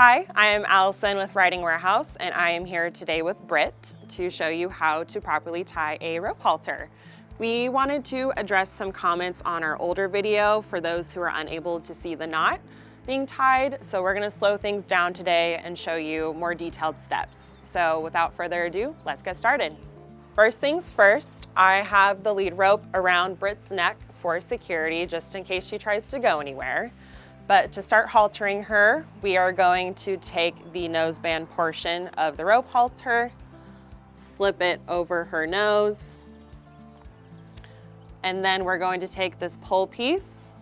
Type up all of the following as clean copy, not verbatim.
Hi, I am Alison with Riding Warehouse, and I am here today with Britt to show you how to properly tie a rope halter. We wanted to address some comments on our older video for those who are unable to see the knot being tied, so we're going to slow things down today and show you more detailed steps. So without further ado, let's get started. First things first, I have the lead rope around Britt's neck for security, just in case she tries to go anywhere. But to start haltering her, we are going to take the noseband portion of the rope halter, slip it over her nose, and then we're going to take this pole piece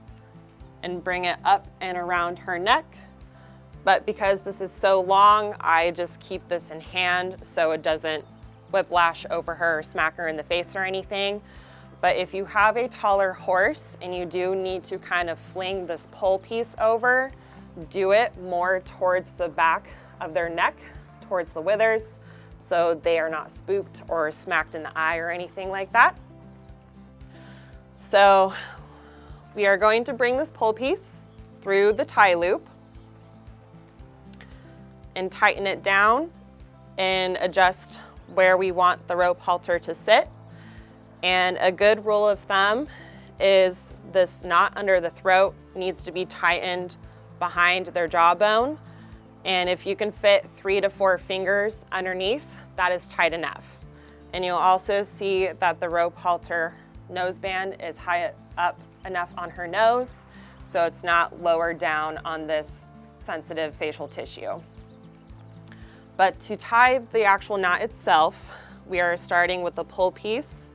and bring it up and around her neck. But because this is so long, I just keep this in hand so it doesn't whiplash over her or smack her in the face or anything. But if you have a taller horse and you do need to kind of fling this pole piece over, do it more towards the back of their neck, towards the withers, so they are not spooked or smacked in the eye or anything like that. So we are going to bring this pole piece through the tie loop and tighten it down and adjust where we want the rope halter to sit. And a good rule of thumb is this knot under the throat needs to be tightened behind their jawbone. And if you can fit 3 to 4 fingers underneath, that is tight enough. And you'll also see that the rope halter noseband is high up enough on her nose, so it's not lower down on this sensitive facial tissue. But to tie the actual knot itself, we are starting with the pole piece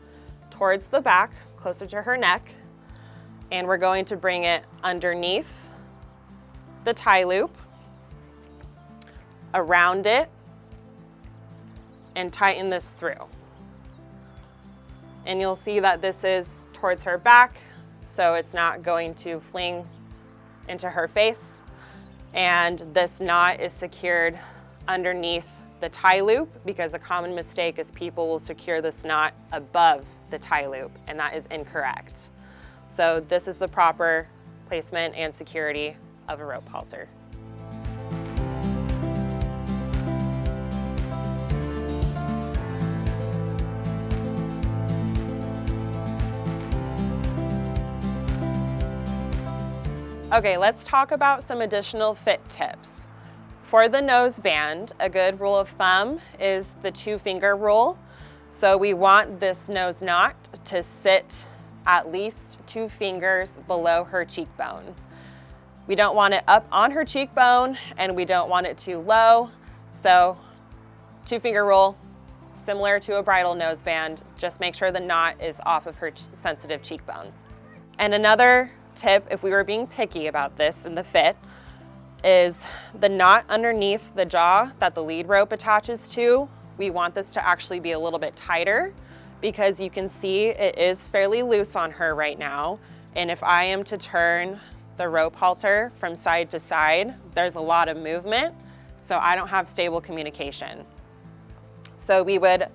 towards the back, closer to her neck, and we're going to bring it underneath the tie loop, around it, and tighten this through. And you'll see that this is towards her back, so it's not going to fling into her face. And this knot is secured underneath the tie loop, because a common mistake is people will secure this knot above the tie loop, and that is incorrect. So this is the proper placement and security of a rope halter. Okay, let's talk about some additional fit tips. For the noseband, a good rule of thumb is the 2-finger rule. So we want this nose knot to sit at least 2 fingers below her cheekbone. We don't want it up on her cheekbone, and we don't want it too low. So 2-finger rule, similar to a bridle noseband, just make sure the knot is off of her sensitive cheekbone. And another tip, if we were being picky about this in the fit, is the knot underneath the jaw that the lead rope attaches to. We want this to actually be a little bit tighter, because you can see it is fairly loose on her right now. And if I am to turn the rope halter from side to side, there's a lot of movement, so I don't have stable communication. So we would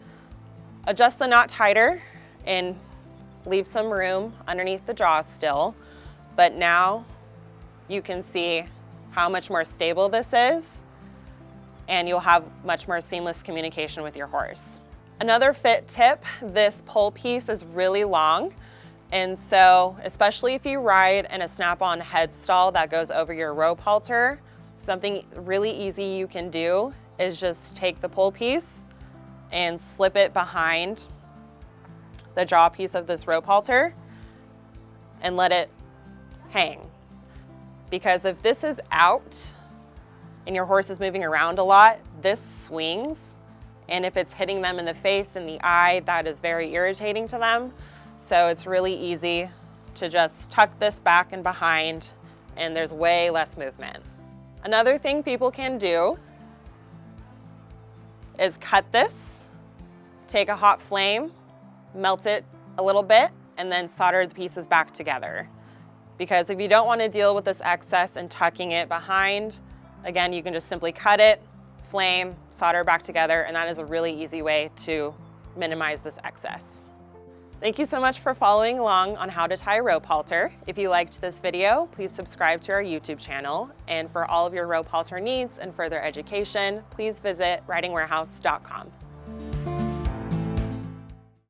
adjust the knot tighter and leave some room underneath the jaw still. But now you can see how much more stable this is, and you'll have much more seamless communication with your horse. Another fit tip, this pole piece is really long, and so especially if you ride in a snap-on head stall that goes over your rope halter, something really easy you can do is just take the pole piece and slip it behind the jaw piece of this rope halter and let it hang. Because if this is out and your horse is moving around a lot, this swings, and if it's hitting them in the face and the eye, that is very irritating to them. So it's really easy to just tuck this back and behind, and there's way less movement. Another thing people can do is cut this, take a hot flame, melt it a little bit, and then solder the pieces back together. Because if you don't want to deal with this excess and tucking it behind, again, you can just simply cut it, flame, solder back together, and that is a really easy way to minimize this excess. Thank you so much for following along on how to tie a rope halter. If you liked this video, please subscribe to our YouTube channel. And for all of your rope halter needs and further education, please visit ridingwarehouse.com.